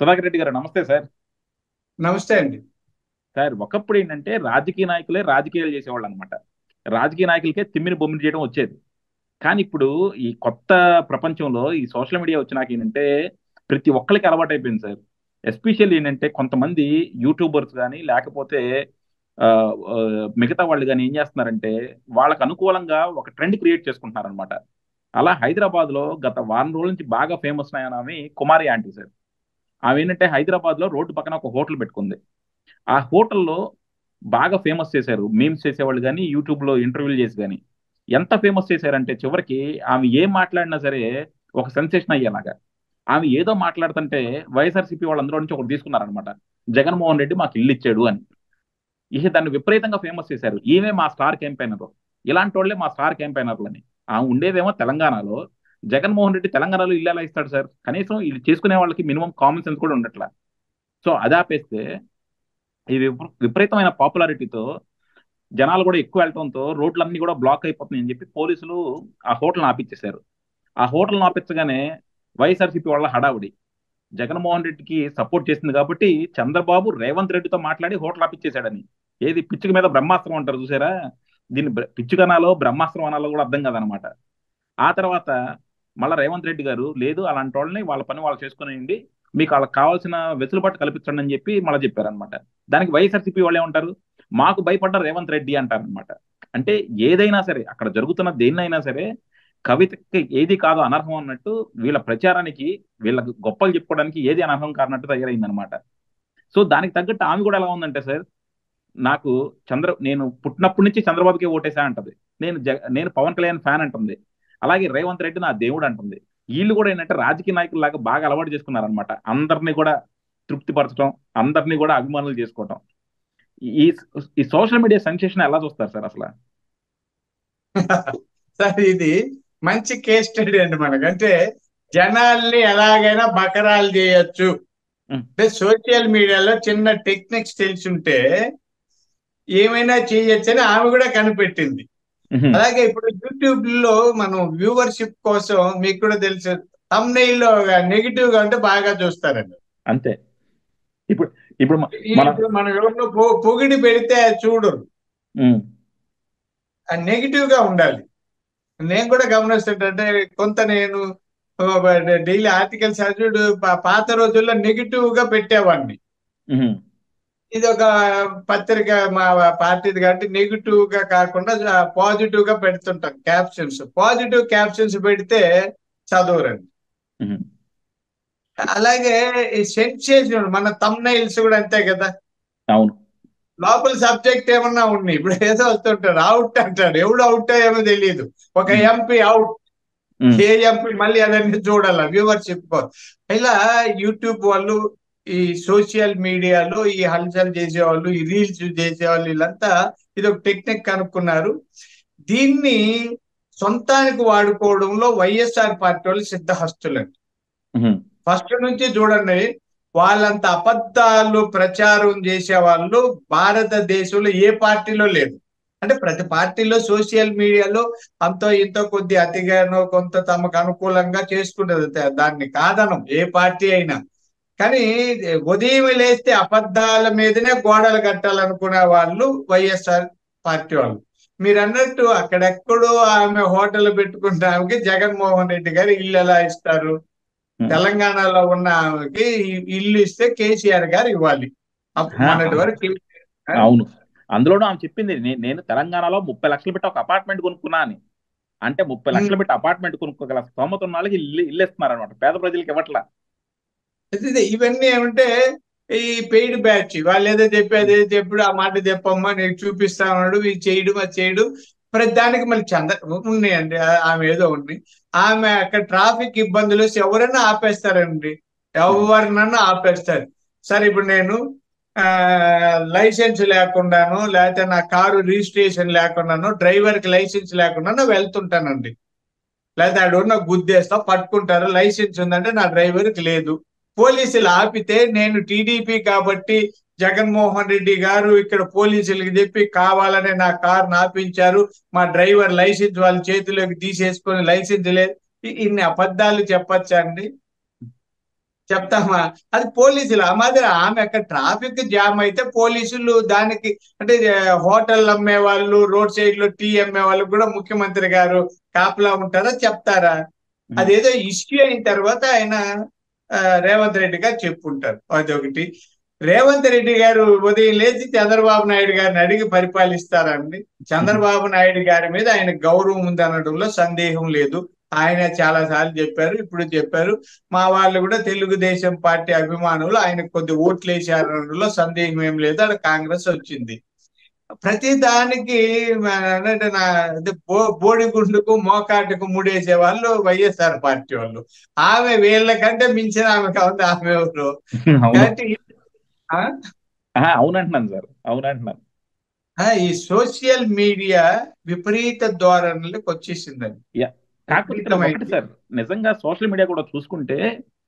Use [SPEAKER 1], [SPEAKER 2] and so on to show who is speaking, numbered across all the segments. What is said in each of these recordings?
[SPEAKER 1] సుధాకర్ రెడ్డి గారు నమస్తే సార్.
[SPEAKER 2] నమస్తే అండి.
[SPEAKER 1] సార్ ఒకప్పుడు ఏంటంటే రాజకీయ నాయకులే రాజకీయాలు చేసేవాళ్ళు అనమాట. రాజకీయ నాయకులకే తిమ్మిని బొమ్మిని చేయడం వచ్చేది. కానీ ఇప్పుడు ఈ కొత్త ప్రపంచంలో ఈ సోషల్ మీడియా వచ్చినాక ఏంటంటే ప్రతి ఒక్కరికి అలవాటు అయిపోయింది సార్. ఎస్పెషల్లీ ఏంటంటే కొంతమంది యూట్యూబర్స్ కానీ లేకపోతే ఆ, ఆ, మిగతా వాళ్ళు కానీ ఏం చేస్తున్నారంటే వాళ్ళకు అనుకూలంగా ఒక ట్రెండ్ క్రియేట్ చేసుకుంటున్నారు అనమాట. అలా హైదరాబాద్ లో గత వారం రోజుల నుంచి బాగా ఫేమస్ అయిన ఆమె కుమారి ఆంటీ సార్. ఆమె ఏంటంటే హైదరాబాద్ లో రోడ్డు పక్కన ఒక హోటల్ పెట్టుకుంది. ఆ హోటల్లో బాగా ఫేమస్ చేశారు మీమ్స్ చేసేవాళ్ళు కానీ యూట్యూబ్ లో ఇంటర్వ్యూలు చేసి కానీ. ఎంత ఫేమస్ చేశారంటే చివరికి ఆమె ఏం మాట్లాడినా సరే ఒక సెన్సేషన్ అయ్యేలాగా. ఆమె ఏదో మాట్లాడుతుంటే వైఎస్ఆర్సీపీ వాళ్ళందరూ నుంచి ఒకటి తీసుకున్నారనమాట. జగన్మోహన్ రెడ్డి మాకు ఇల్లు ఇచ్చాడు అని. ఇక దాన్ని విపరీతంగా ఫేమస్ చేశారు. ఈమె మా స్టార్ క్యాంపెయినర్, ఇలాంటి వాళ్ళే మా స్టార్ క్యాంపెయినర్లు అని. ఆమె ఉండేదేమో తెలంగాణలో. జగన్మోహన్ రెడ్డి తెలంగాణలో ఇల్లు ఎలా ఇస్తాడు సార్? కనీసం ఇది చేసుకునే వాళ్ళకి మినిమం కామన్ సెన్స్ కూడా ఉండట్లా. సో అది ఆపేస్తే ఈ విపరీతమైన పాపులారిటీతో జనాలు కూడా ఎక్కువ వెళ్ళటంతో రోడ్లన్నీ కూడా బ్లాక్ అయిపోతున్నాయి అని చెప్పి పోలీసులు ఆ హోటల్ని ఆపిచ్చేశారు. ఆ హోటల్ని ఆపించగానే వైఎస్ఆర్సీపీ వాళ్ళ హడావుడి. జగన్మోహన్ రెడ్డికి సపోర్ట్ చేసింది కాబట్టి చంద్రబాబు రేవంత్ రెడ్డితో మాట్లాడి హోటల్ ఆపిచ్చేశాడని. ఏది పిచ్చుక మీద బ్రహ్మాస్త్రం అంటారు చూసారా? దీన్ని పిచ్చుకనాలో బ్రహ్మాస్త్రం అనాలో కూడా అర్థం కాదనమాట. ఆ తర్వాత మళ్ళీ రేవంత్ రెడ్డి గారు లేదు అలాంటి వాళ్ళని వాళ్ళ పని వాళ్ళు చేసుకునేయండి, మీకు వాళ్ళకి కావాల్సిన వెసులుబాటు కల్పించండి అని చెప్పి మళ్ళీ చెప్పారనమాట. దానికి వైఎస్ఆర్సీపీ వాళ్ళు ఏమంటారు? మాకు భయపడ్డ రేవంత్ రెడ్డి అంటారనమాట. అంటే ఏదైనా సరే అక్కడ జరుగుతున్న దేన్నైనా సరే కవితకి ఏది కాదు అనర్హం అన్నట్టు వీళ్ళ ప్రచారానికి వీళ్ళకి గొప్పలు చెప్పుకోవడానికి ఏది అనర్హం కానట్టు తయారైందనమాట. సో దానికి తగ్గట్టు ఆమె కూడా ఎలా ఉందంటే సార్, నాకు నేను పుట్టినప్పటి నుంచి చంద్రబాబుకే ఓటేసా అంటది. నేను పవన్ కళ్యాణ్ ఫ్యాన్ అంటుంది. అలాగే రేవంత్ రెడ్డి నా దేవుడు అంటుంది. వీళ్ళు కూడా ఏంటంటే రాజకీయ నాయకుల్లాగా బాగా అలవాటు చేసుకున్నారనమాట. అందరినీ కూడా తృప్తిపరచడం, అందరినీ కూడా అభిమానులు చేసుకోవటం. ఈ ఈ సోషల్ మీడియా సెన్సేషన్ ఎలా చూస్తారు సార్ అసలు?
[SPEAKER 2] సార్ ఇది మంచి కేస్ స్టడీ అండి మనకంటే జనాల్ని ఎలాగైనా బకరాలు చేయొచ్చు
[SPEAKER 1] ఉమ్,
[SPEAKER 2] అంటే సోషల్ మీడియాలో చిన్న టెక్నిక్స్ తెలిసుంటే ఏమైనా చేయొచ్చు అని ఆమె కూడా కనిపెట్టింది.
[SPEAKER 1] ఉహుం,
[SPEAKER 2] అలాగే ఇప్పుడు యూట్యూబ్ లో మనం వ్యూవర్షిప్ కోసం మీకు కూడా తెలుసు thumbnail లో నెగిటివ్ గా ఉంటే బాగా చూస్తారండి.
[SPEAKER 1] అంతే. ఇప్పుడు ఇప్పుడు మన
[SPEAKER 2] ఇప్పుడు మనం ఎవరినో పొగిడి పెడితే అది చూడరు,
[SPEAKER 1] ఉమ్,
[SPEAKER 2] నెగిటివ్ గా ఉండాలి. నేను కూడా గమనిస్తుంటే కొంత నేను డైలీ ఆర్టికల్స్ చదివి పాత రోజుల్లో నెగిటివ్ గా పెట్టేవాడిని.
[SPEAKER 1] ఉహుం,
[SPEAKER 2] ఇది ఒక పత్రిక మా పార్టీది కాబట్టి నెగిటివ్ గా కాకుండా పాజిటివ్ గా పెడుతుంటాం క్యాప్షన్స్. పాజిటివ్ క్యాప్షన్స్ పెడితే చదవరండి.
[SPEAKER 1] ఉహుం.
[SPEAKER 2] అలాగే ఈ సెన్సేషన్ మన thumbnails కూడా అంతే కదా.
[SPEAKER 1] అవును.
[SPEAKER 2] లోపల సబ్జెక్ట్ ఏమన్నా ఉంది, ఇప్పుడు ఏదో వస్తుంటాడు అవుట్ అంటాడు, ఎవడు అవుట్ ఏమో తెలియదు. ఒక
[SPEAKER 1] ఉమ్,
[SPEAKER 2] ఎంపీ అవుట్,
[SPEAKER 1] ఉమ్,
[SPEAKER 2] ఏఎంపీ మళ్ళీ అదన్నీ చూడాలి వ్యూవర్షిప్. ఇలా యూట్యూబ్ వాళ్ళు ఈ సోషల్ మీడియాలో ఈ హల్చల్ చేసేవాళ్ళు, ఈ రీల్స్ చేసేవాళ్ళు వీళ్ళంతా ఇది ఒక టెక్నిక్ కనుక్కున్నారు. దీన్ని సొంతానికి వాడుకోవడంలో వైఎస్ఆర్ పార్టీ వాళ్ళు సిద్ధహస్తులండి.
[SPEAKER 1] ఉహుం.
[SPEAKER 2] ఫస్ట్ నుంచి చూడండి, వాళ్ళంత అబద్ధాలు ప్రచారం చేసే వాళ్ళు భారతదేశంలో ఏ పార్టీలో లేదు. అంటే ప్రతి పార్టీలో సోషల్ మీడియాలో అంతో ఇంతో కొద్ది అతిగానో కొంత తమకు అనుకూలంగా చేసుకుంటది, దాన్ని కాదనం ఏ పార్టీ అయినా. కానీ ఉదయం లేస్తే అబద్ధాల మీదనే గోడలు కట్టాలనుకునే వాళ్ళు వైఎస్ఆర్ పార్టీ వాళ్ళు. మీరు అన్నట్టు అక్కడెక్కడో ఆమె హోటల్ పెట్టుకుంటే ఆమెకి జగన్మోహన్ రెడ్డి గారు ఇల్లు ఎలా ఇస్తారు?
[SPEAKER 1] ఉమ్.
[SPEAKER 2] తెలంగాణలో ఉన్న ఆమెకి ఇల్లు ఇస్తే కేసీఆర్ గారు ఇవ్వాలి.
[SPEAKER 1] హా,
[SPEAKER 2] మొన్నటి వరకు కేసీఆర్.
[SPEAKER 1] అవును. అందులోనూ ఆమె చెప్పింది నేను తెలంగాణలో 30 లక్షలు పెట్టి ఒక అపార్ట్మెంట్ కొనుక్కున్నా అని. అంటే 30 లక్షలు
[SPEAKER 2] ఉమ్,
[SPEAKER 1] పెట్టి అపార్ట్మెంట్ కొనుక్కోగల స్తోమత ఉన్న వాళ్ళకి ఇల్లు ఇస్తున్నారు అనమాట, పేద ప్రజలకి ఇవ్వట్లా.
[SPEAKER 2] ఇవన్నీ ఏమంటే ఈ పెయిడ్ బ్యాచ్ వాళ్ళు ఏదో చెప్పేది చెప్పుడు ఆ మాట చెప్పమ్మా నీకు చూపిస్తా ఉన్నాడు, ఇది చేయడు అది చేయడు. ప్రతి దానికి మళ్ళీ ఉన్నాయండి. ఆమె ఏదో ఉంది, ఆమె అక్కడ ట్రాఫిక్ ఇబ్బందులు వస్తే ఎవరైనా ఆపేస్తారండి, ఎవరినన్నా ఆపేస్తారు. సరే ఇప్పుడు నేను ఆ లైసెన్స్ లేకుండాను లేకపోతే నా కారు రిజిస్ట్రేషన్ లేకుండాను డ్రైవర్ కి లైసెన్స్ లేకుండాను వెళ్తుంటానండి. లేదా ఆడు గుద్దేస్తా పట్టుకుంటారు, లైసెన్స్ ఉందంటే నా డ్రైవర్కి లేదు. పోలీసులు ఆపితే నేను టీడీపీ కాబట్టి జగన్మోహన్ రెడ్డి గారు ఇక్కడ పోలీసులకి చెప్పి కావాలనే నా కారు ఆపించారు, మా డ్రైవర్ లైసెన్స్ వాళ్ళ చేతిలోకి తీసేసుకొని లైసెన్స్ లేదు. ఇన్ని అబద్ధాలు చెప్పచ్చా అండి? చెప్తామా? అది పోలీసులు ఆ మాదిరి ఆమె అక్కడ ట్రాఫిక్ జామ్ అయితే పోలీసులు దానికి అంటే హోటల్ అమ్మే వాళ్ళు, రోడ్ సైడ్ లో టీ అమ్మే వాళ్ళు కూడా ముఖ్యమంత్రి గారు కాపలా ఉంటారా? చెప్తారా?
[SPEAKER 1] ఉమ్,
[SPEAKER 2] అదేదో ఇష్యూ అయిన తర్వాత ఆయన రేవంత్ రెడ్డి గారు చెప్పుంటారు. అదొకటి. రేవంత్ రెడ్డి గారు ఉదయం లేచి చంద్రబాబు నాయుడు గారిని అడిగి పరిపాలిస్తారండి.
[SPEAKER 1] ఉమ్,
[SPEAKER 2] చంద్రబాబు నాయుడు గారి మీద ఆయన గౌరవం ఉందనడంలో సందేహం లేదు. ఆయన చాలా సార్లు చెప్పారు, ఇప్పుడు చెప్పారు. మా వాళ్ళు కూడా తెలుగుదేశం పార్టీ అభిమానులు ఆయనకు కొద్ది ఓట్లు వేసారనడంలో సందేహం ఏం లేదు. అక్కడ కాంగ్రెస్ వచ్చింది. ప్రతి దానికి అంటే నా అదే బోడిగుండుకు మోకాటుకు ముడేసే వాళ్ళు వైఎస్ఆర్ పార్టీ వాళ్ళు. ఆమె వీళ్ళకంటే మించిన ఆమె కావాలి ఆమె ఎవరు.
[SPEAKER 1] అవును.
[SPEAKER 2] కాబట్టి ఆ?
[SPEAKER 1] అవునంటున్నాను సార్, అవునంటున్నాను.
[SPEAKER 2] ఈ సోషల్ మీడియా విపరీత ధోరణులకు వచ్చేసిందండి.
[SPEAKER 1] యా. కాకపోతే ఇక్కడ ఒకటి
[SPEAKER 2] విపరీతమైంది.
[SPEAKER 1] సార్, నిజంగా సోషల్ మీడియా కూడా చూసుకుంటే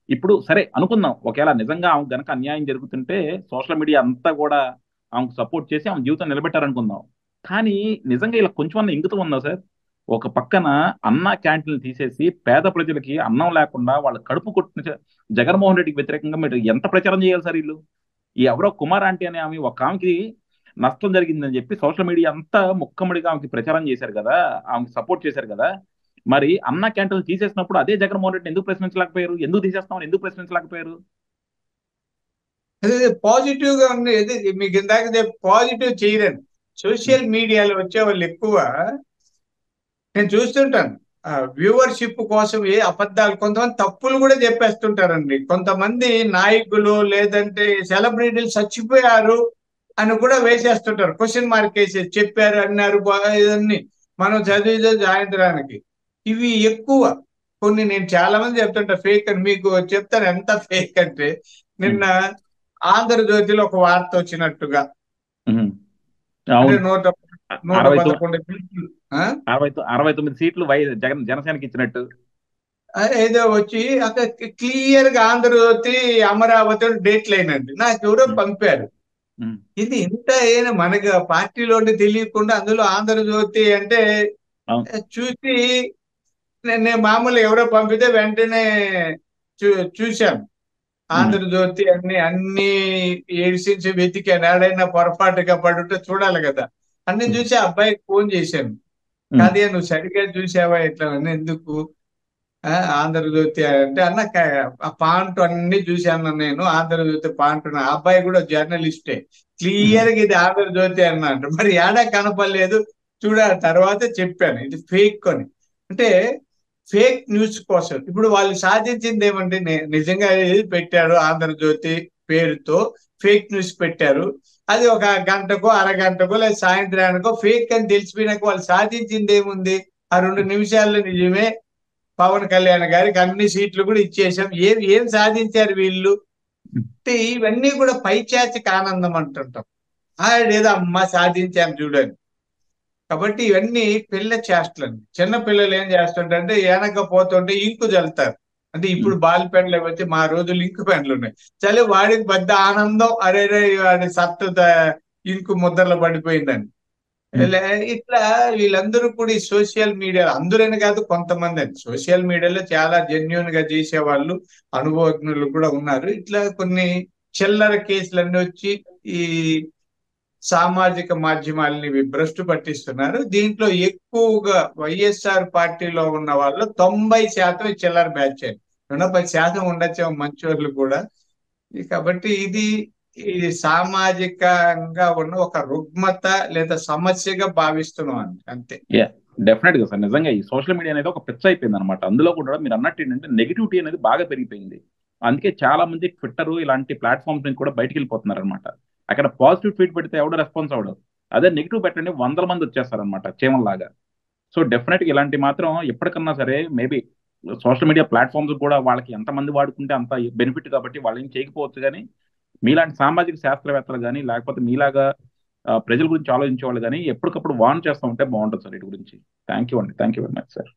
[SPEAKER 1] ఇప్పుడు సరే అనుకుందాం, ఒకవేళ నిజంగా ఆమెకు గనక అన్యాయం జరుగుతుంటే సోషల్ మీడియా అంతా కూడా ఆమెకు సపోర్ట్ చేసి ఆమె జీవితం నిలబెట్టారనుకుందాం. కానీ నిజంగా ఇలా కొంచెం అన్న ఇంగితం ఉందా సార్? ఒక పక్కన అన్న క్యాంటీన్లు తీసేసి పేద ప్రజలకి అన్నం లేకుండా వాళ్ళ కడుపు కొట్టిన జగన్మోహన్ రెడ్డికి వ్యతిరేకంగా మీరు ఎంత ప్రచారం చేయాలి సార్ వీళ్ళు? ఈ ఎవరో కుమార్ ఆంటీ అనే ఆమె ఒక ఆమెకి నష్టం జరిగిందని చెప్పి సోషల్ మీడియా అంతా ముక్కమ్మడిగా ఆమెకి ప్రచారం చేశారు కదా, ఆమెకి సపోర్ట్ చేశారు కదా. మరి అన్న క్యాంటీన్లు తీసేసినప్పుడు అదే జగన్మోహన్ రెడ్డిని ఎందుకు ప్రశ్నించలేకపోయారు? ఎందుకు తీసేస్తామని ఎందుకు ప్రశ్నించలేకపోయారు?
[SPEAKER 2] అదే పాజిటివ్ గా ఉంది. అదే మీకు ఇందాక పాజిటివ్ చేయరండి.
[SPEAKER 1] ఉమ్,
[SPEAKER 2] సోషల్ మీడియాలో వచ్చే వాళ్ళు ఎక్కువ నేను చూస్తుంటాను. వ్యూవర్షిప్ కోసం ఏ అబద్ధాలు కొంతమంది తప్పులు కూడా చెప్పేస్తుంటారండి. కొంతమంది నాయకులు లేదంటే సెలబ్రిటీలు చచ్చిపోయారు అని కూడా వేసేస్తుంటారు. క్వశ్చన్ మార్క్ వేసేసి చెప్పారు అన్నారు ఇవన్నీ మనం చదివితే సాయంత్రానికి ఇవి ఎక్కువ. కొన్ని నేను చాలా మంది చెప్తుంటా ఫేక్ అని. మీకు చెప్తాను ఎంత ఫేక్ అంటే
[SPEAKER 1] ఉమ్,
[SPEAKER 2] నిన్న ఆంధ్రజ్యోతిలో ఒక వార్త వచ్చినట్టుగా
[SPEAKER 1] ఉమ్.
[SPEAKER 2] అంటే
[SPEAKER 1] అవును.
[SPEAKER 2] నూట
[SPEAKER 1] అరవై తొమ్మిది
[SPEAKER 2] 11 సీట్లు. ఆ?
[SPEAKER 1] 69 సీట్లు జనసేనకి ఇచ్చినట్టు.
[SPEAKER 2] ఏదో వచ్చి అక్కడ క్లియర్ గా ఆంధ్రజ్యోతి అమరావతి డేట్ లైన్ అండి నాకు ఎవరో
[SPEAKER 1] ఉమ్,
[SPEAKER 2] పంపారు.
[SPEAKER 1] ఉమ్,
[SPEAKER 2] ఇది ఇంత అయినా మనకు పార్టీలోనే తెలియకుండా అందులో ఆంధ్రజ్యోతి అంటే
[SPEAKER 1] అవును.
[SPEAKER 2] చూసి నేను మామూలు ఎవరో పంపితే వెంటనే చూ చూశాను.
[SPEAKER 1] ఉమ్,
[SPEAKER 2] ఆంధ్రజ్యోతి అన్ని ఎడిషన్స్ వెతికాను. ఏడైనా పొరపాటుగా పడుంటే చూడాలి కదా. అన్ని
[SPEAKER 1] ఉమ్,
[SPEAKER 2] చూసి ఆ అబ్బాయికి ఫోన్ చేశాను.
[SPEAKER 1] ఉమ్,
[SPEAKER 2] కాదే నువ్వు సరిగ్గా చూసావా ఇట్లా అని ఎందుకు ఆంధ్రజ్యోతి అంటే అన్న ఆ పాంట్ అన్ని చూశాను నేను. ఆంధ్రజ్యోతి పాంట్ ఆ అబ్బాయి కూడా జర్నలిస్టే.
[SPEAKER 1] ఉమ్,
[SPEAKER 2] క్లియర్ గా ఇది ఆంధ్రజ్యోతి అన్నాడు. మరి ఏడా కనపడలేదు. చూడ తర్వాత చెప్పాను ఇది ఫేక్ అని. అంటే ఫేక్ న్యూస్ కోసం ఇప్పుడు వాళ్ళు సాధించింది ఏమంటే నిజంగా ఇది పెట్టారు ఆంధ్రజ్యోతి పేరుతో ఫేక్ న్యూస్ పెట్టారు. అది ఒక గంటకో అరగంటకో లేదా సాయంత్రానికో ఫేక్ అని తెలిసిపోయినాక వాళ్ళు సాధించింది ఏముంది? ఆ 2 నిమిషాల్లో నిజమే పవన్ కళ్యాణ్ గారికి అన్ని సీట్లు కూడా ఇచ్చేసాం. ఏం సాధించారు వీళ్ళు?
[SPEAKER 1] ఉమ్.
[SPEAKER 2] అంటే ఇవన్నీ కూడా పైచాచిక ఆనందం అంటుంటాం. ఏదో అమ్మ సాధించాను చూడండి. కాబట్టి ఇవన్నీ పిల్ల చేష్టలండి. చిన్న పిల్లలు ఏం చేస్తుంటారంటే వెనకపోతుంటే ఇంకు చల్లుతారు. అంటే ఇప్పుడు బాల్ పెన్లు వచ్చి మా రోజులు ఇంకు పెన్లు ఉన్నాయి. చలి వాడికి పెద్ద ఆనందం అరే వాడి సత్తు ఇంకు ముద్రలో పడిపోయిందని.
[SPEAKER 1] ఉమ్.
[SPEAKER 2] ఇట్లా వీళ్ళందరూ కూడా ఈ సోషల్ మీడియా అందరని కాదు కొంతమంది అండి. సోషల్ మీడియాలో చాలా జెన్యున్ గా చేసే వాళ్ళు అనుభవజ్ఞులు కూడా ఉన్నారు. ఇట్లా కొన్ని చిల్లర కేసులన్నీ వచ్చి ఈ సామాజిక మాధ్యమాలని భ్రష్టు పట్టిస్తున్నారు. దీంట్లో ఎక్కువగా వైఎస్ఆర్ పార్టీలో ఉన్న వాళ్ళు 90% చిల్లర బ్యాచ్ అండి. 10% ఉండొచ్చేమో మంచి వాళ్ళు కూడా. కాబట్టి ఇది ఈ సామాజికంగా ఉన్న ఒక రుగ్మత లేదా సమస్యగా భావిస్తున్నాం అంతే.
[SPEAKER 1] యా, డెఫినెట్ గా సార్. నిజంగా ఈ సోషల్ మీడియా అనేది ఒక పిచ్చ అయిపోయింది అనమాట. అందులో కూడా మీరు అన్నట్టు ఏంటంటే నెగిటివిటీ అనేది బాగా పెరిగిపోయింది. అందుకే చాలా మంది ట్విట్టర్ ఇలాంటి ప్లాట్ఫామ్స్ నుంచి కూడా బయటికి వెళ్ళిపోతున్నారు అనమాట. అక్కడ పాజిటివ్ ట్వీట్ పెడితే ఎవడో రెస్పాన్స్ అవ్వడు. అదే నెగిటివ్ పెట్టండి 100 మంది వచ్చేస్తారనమాట చీమల్లాగా. సో డెఫినెట్ గా ఇలాంటి మాత్రం ఎప్పటికన్నా సరే మేబీ సోషల్ మీడియా ప్లాట్ఫామ్స్ కూడా వాళ్ళకి ఎంతమంది వాడుకుంటే అంత బెనిఫిట్ కాబట్టి వాళ్ళు ఏం చేయకపోవచ్చు. కానీ మీలాంటి సామాజిక శాస్త్రవేత్తలు కానీ లేకపోతే మీలాగా ప్రజల గురించి ఆలోచించే వాళ్ళు కానీ ఎప్పటికప్పుడు వార్న్ చేస్తూ ఉంటే బాగుంటుంది సార్ వీటి గురించి. థ్యాంక్ యూ అండి, thank you very much sir.